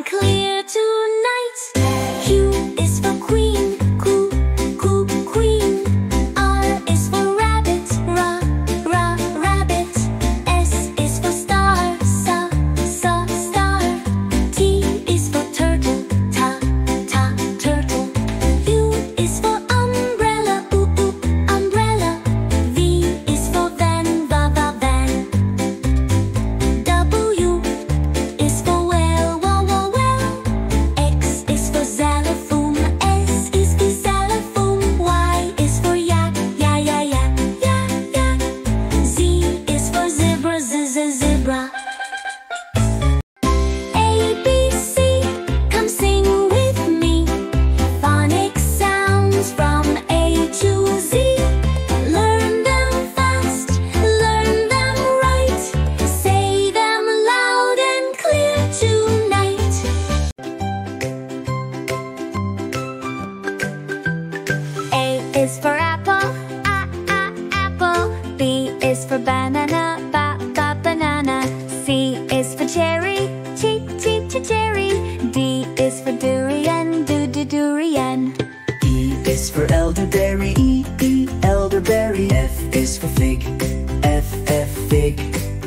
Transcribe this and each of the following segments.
clear tonight. Q is for queen, coo, coo, queen. R is for rabbit, ra, ra, rabbit. S is for star, sa, sa, star. T is for turtle, ta, ta, turtle. U is for umbrella, oo, oo, umbrella. V is for van, va, va, van. W is for whale, wow, wow, whale. X is for xylophone, S is for xylophone. Y is for yak, ya, ya, ya, yak, yak. Z is for zebra, z, z, zebra. A, B, C, come sing with me. Phonic sounds from A to Z. Learn them fast, learn them right. Say them loud and clear tonight. A is for apple, apple. B is for banana, banana. C is for cherry, cherry. D is for durian, durian. E is for elderberry, elderberry. F is for fig, fig.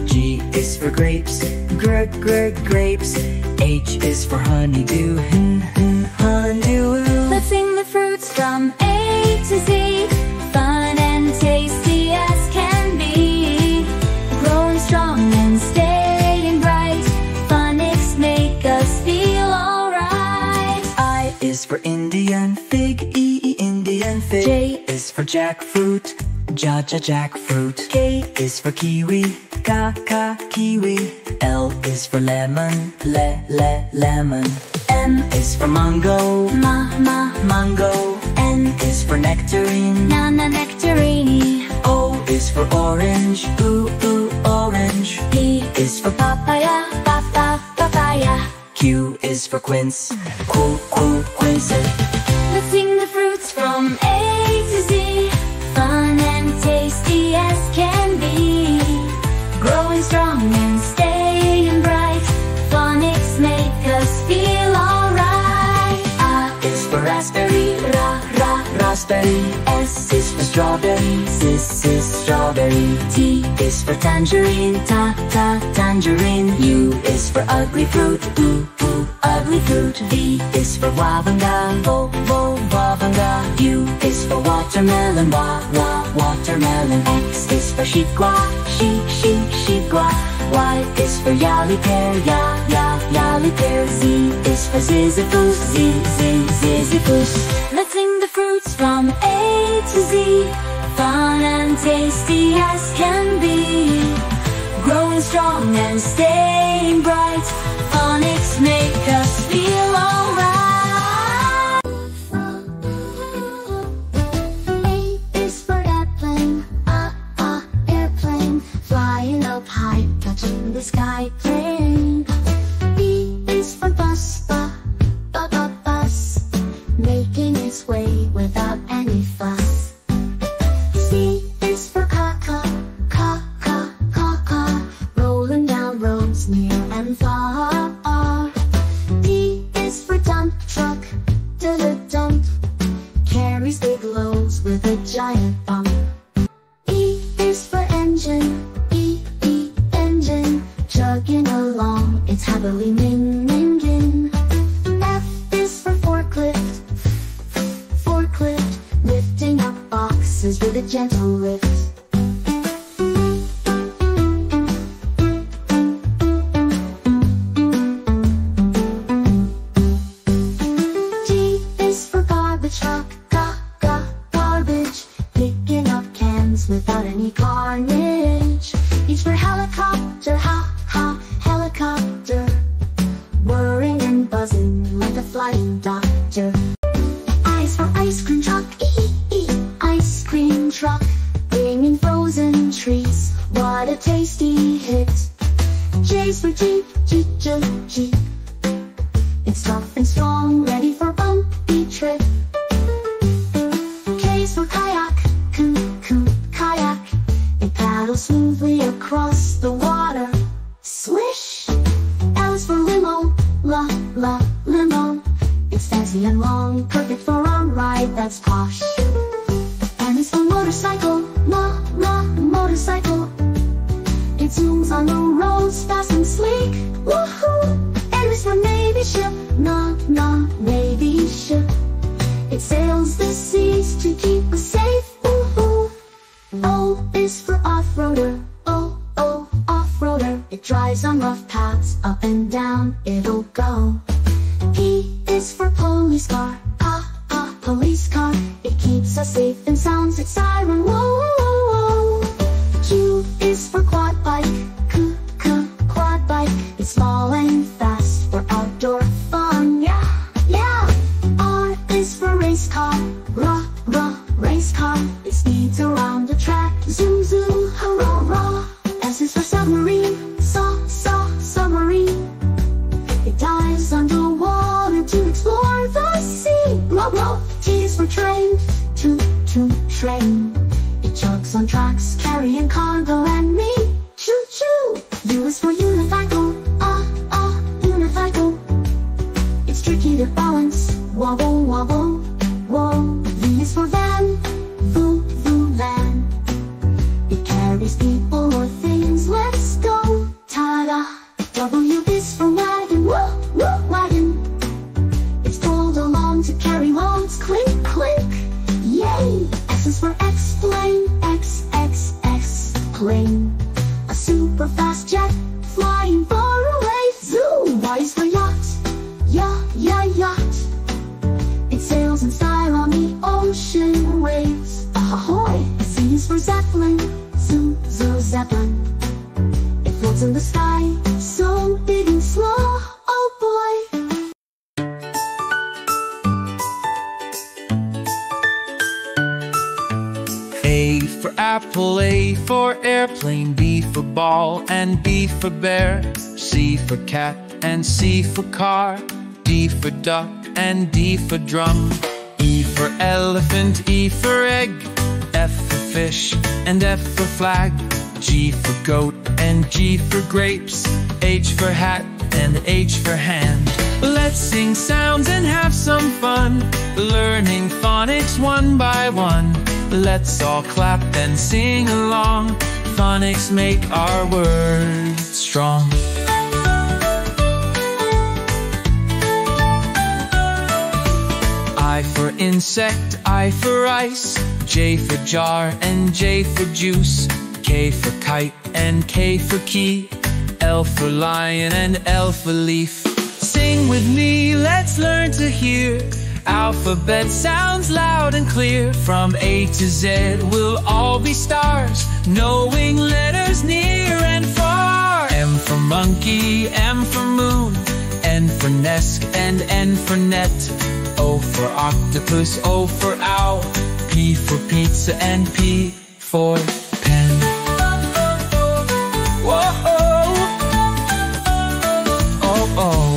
G is for grapes, grapes. H is for honeydew, honeydew. Let's sing the fruits from A to Z. Fun and tasty as can be. Growing strong and staying bright. Phonics make us feel alright. I is for Indian fig, Indian fig. J is for jackfruit, jackfruit. K is for kiwi, kiwi. L is for lemon, lemon. M is for mango, mango. N is for nectarine, nectarine. O is for orange, orange. P is for papaya, papaya. Q is for quince, quince. Let's sing the fruits from A to Z. Fun and tasty as can be. Growing strong and staying bright. Phonics make us feel alright. A is for raspberry, raspberry. S is for strawberry, is strawberry. T is for tangerine, tangerine. U is for ugly fruit, ugly fruit. V is for wabanga, wabanga. U is for watermelon, watermelon. X is for sheepgua, sheepgua. Y is for yali pear, yali pear. Z is for ziziphus, ziziphus. Let's sing the fruits from A to Z. Fun and tasty as can be. Growing strong and staying bright. Phonics make us feel alright. A is for airplane, airplane. Flying up high, touching the sky, plane. B is for bus, bus. Making its way without any fuss. C is for car, rolling down roads near and far. D is for dump truck, dump. Carries big loads with a giant bump. E is for engine, engine. Chugging along, it's happily minging. F is for forklift, lifting up boxes with a gentle lift. G is for garbage truck, garbage. Picking up cans without any carnage. H for helicopter, helicopter. Whirring and buzzing like a flying doctor. I is for ice cream truck, ice cream truck. Bringing frozen treats, what a tasty hit. J is for Jeep, Jeep. It's tough and strong, ready for bumpy trip. K is for kayak, kayak. It paddles smoothly across the water. Swish! L is for limo, la, It's fancy and long, perfect for a ride that's posh. M is for motorcycle, motorcycle. It zooms on the roads, fast and sleek. Woohoo! N is for navy ship, navy ship. It sails the seas to keep us safe. Woohoo! O is for off-roader, off-roader. It drives on rough paths, up and down it'll go. P is for police car, police car. It keeps us safe and sounds its siren, whoa, whoa, whoa. Q is for quad bike, quad bike. It's small and fast for outdoor fun, yeah, yeah. R is for race car, race car. It speeds around the track, zoom, zoom, hurrah, rah. S is for submarine, submarine. It dives underwater to explore the sea. Row, row. T is for train, train. It chugs on tracks, carrying cargo and me. Choo choo. U is for unicycle, unicycle. It's tricky to balance, wobble, wobble, whoa. V is for van, van. It carries people or things. Let's go, ta-da. W is for wagon, wagon. It's pulled along to carry loads, clink, clink, yay. S is for X-plane, plane. A super fast jet, flying far away, zoom. Y is for yacht, yacht. It sails in style on the ocean waves, ahoy. Z is for Zeppelin, Zeppelin. It floats in the sky, so big and slow, oh boy. A for apple, A for airplane, B for ball, and B for bear. C for cat, and C for car. D for duck, and D for drum. E for elephant, E for egg. F for fish, and F for flag. G for goat, and G for grapes. H for hat, and H for hand. Let's sing sounds and have some fun, learning phonics one by one. Let's all clap and sing along. Phonics make our words strong. I for insect, I for ice. J for jar, and J for juice. K for kite, and K for key. L for lion, and L for leaf. Sing with me, let's learn to hear. Alphabet sounds loud and clear. From A to Z we'll all be stars, knowing letters near and far. M for monkey, M for moon. N for nest, and N for net. O for octopus, O for owl. P for pizza, and P for pen. Whoa! Oh, oh.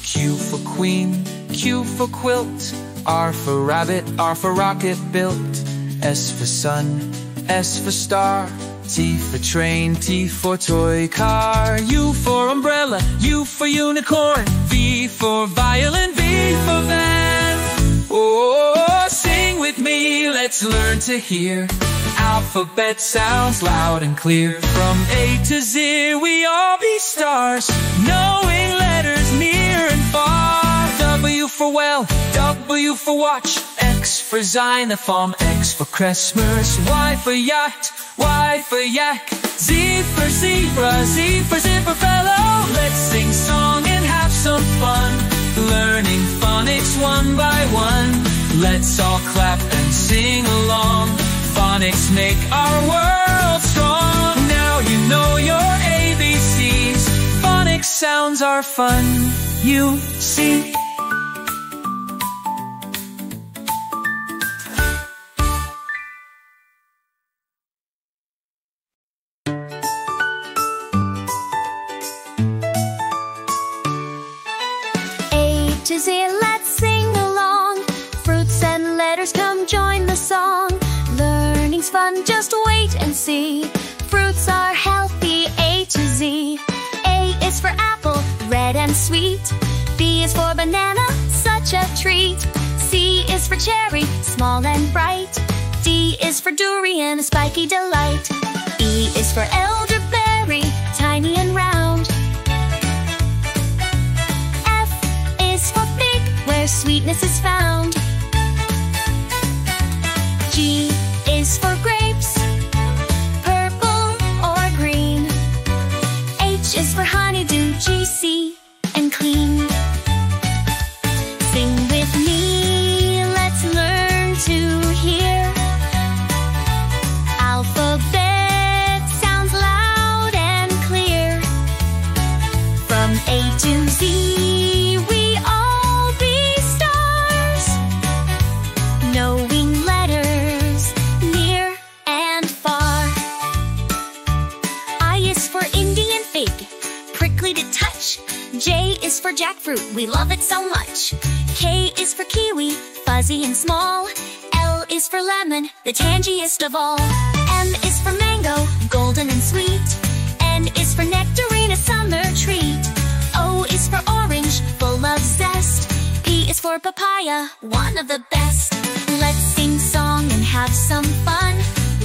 Q for queen, Q for quilt. R for rabbit, R for rocket built. S for sun, S for star. T for train, T for toy car. U for umbrella, U for unicorn. V for violin, V for van. Oh, sing with me, let's learn to hear. Alphabet sounds loud and clear. From A to Z we all be stars, knowing letters near and far. W for well, W for watch. X for xylophone, X for Christmas. Y for yacht, Y for yak. Z for zebra, Z for zipper fellow. Let's sing song and have some fun, learning phonics one by one. Let's all clap and sing along. Phonics make our world strong. Now you know your ABCs. Phonics sounds are fun, you see. To Z, let's sing along. Fruits and letters, come join the song. Learning's fun, just wait and see. Fruits are healthy, A to Z. A is for apple, red and sweet. B is for banana, such a treat. C is for cherry, small and bright. D is for durian, a spiky delight. E is for elderberry, tiny and round. F is for fig, where sweetness is found. G is for grapes, purple or green. H is for honeydew, juicy and clean. Sing with me, let's learn to hear. Alphabet sounds loud and clear. From A to Z, we all be stars, knowing letters near and far. I is for Indian fig, prickly to touch. J is for jackfruit, we love it so much. K is for kiwi, fuzzy and small. L is for lemon, the tangiest of all. M is for mango, golden and sweet. N is for nectarine, a summer treat. O is for orange, full of zest. P is for papaya, one of the best. Let's sing song and have some fun,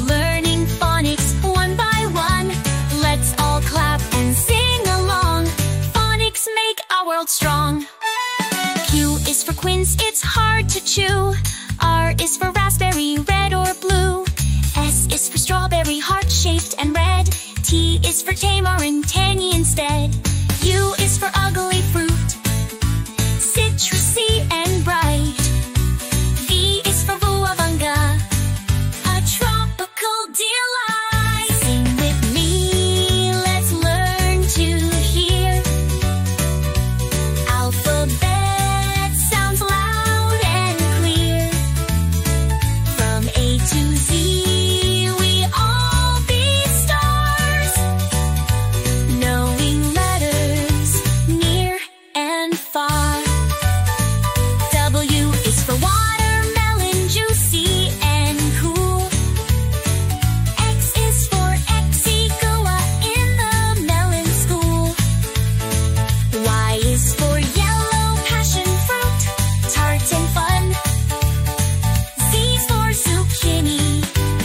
learning phonics one by one. Let's all clap and sing along. Phonics make our world strong. Q is for quince, it's hard to chew. R is for raspberry, red or blue. S is for strawberry, heart-shaped and red. T is for tamarind, tangy instead. U is for ugly fruit, citrusy and bright. V is for vuavanga, a tropical delight. Sing with me, let's learn to hear. Alphabet sounds loud and clear. From A to Z, we all be stars, knowing letters near and far. W is for watermelon, juicy and cool. X is for Exigua, in the melon school. Y is for yellow passion fruit, tart and fun. Z is for zucchini,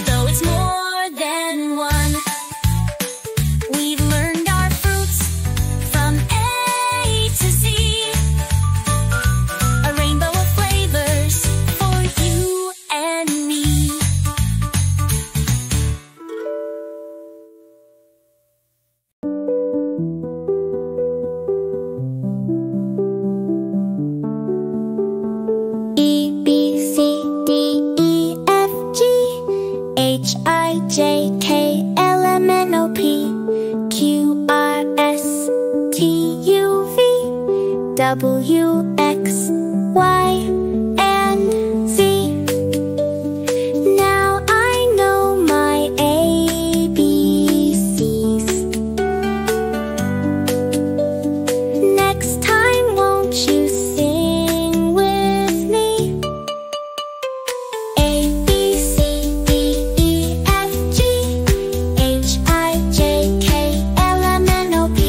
though it's more than one. We've learned our fruits from A to Z, a rainbow of flavors for you and me. E, B, C, D, E, F, G, H, I, J, K, L, M, N, O, P, Q, R, S, T, U, V, W, X, Y, and Z. Now I know my ABCs. Next time, won't you sing with me? A, B, C, D, E, F, G, H, I, J, K, L, M, N, O, P,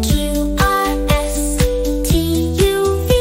Q, R, S, T, U, V,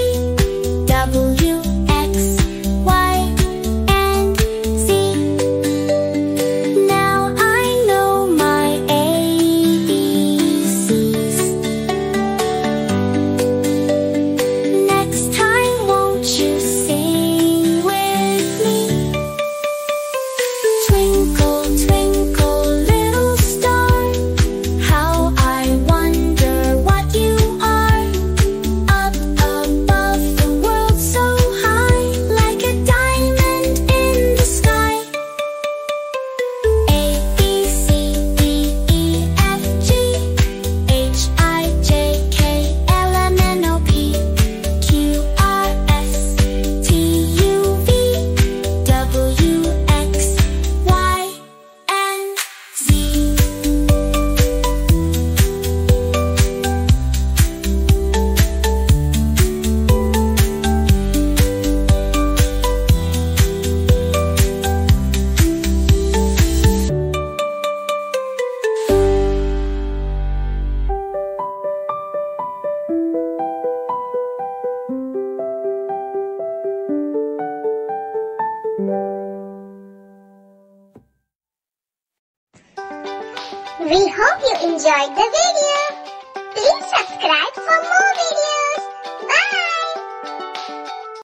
enjoyed the video. Please subscribe for more videos.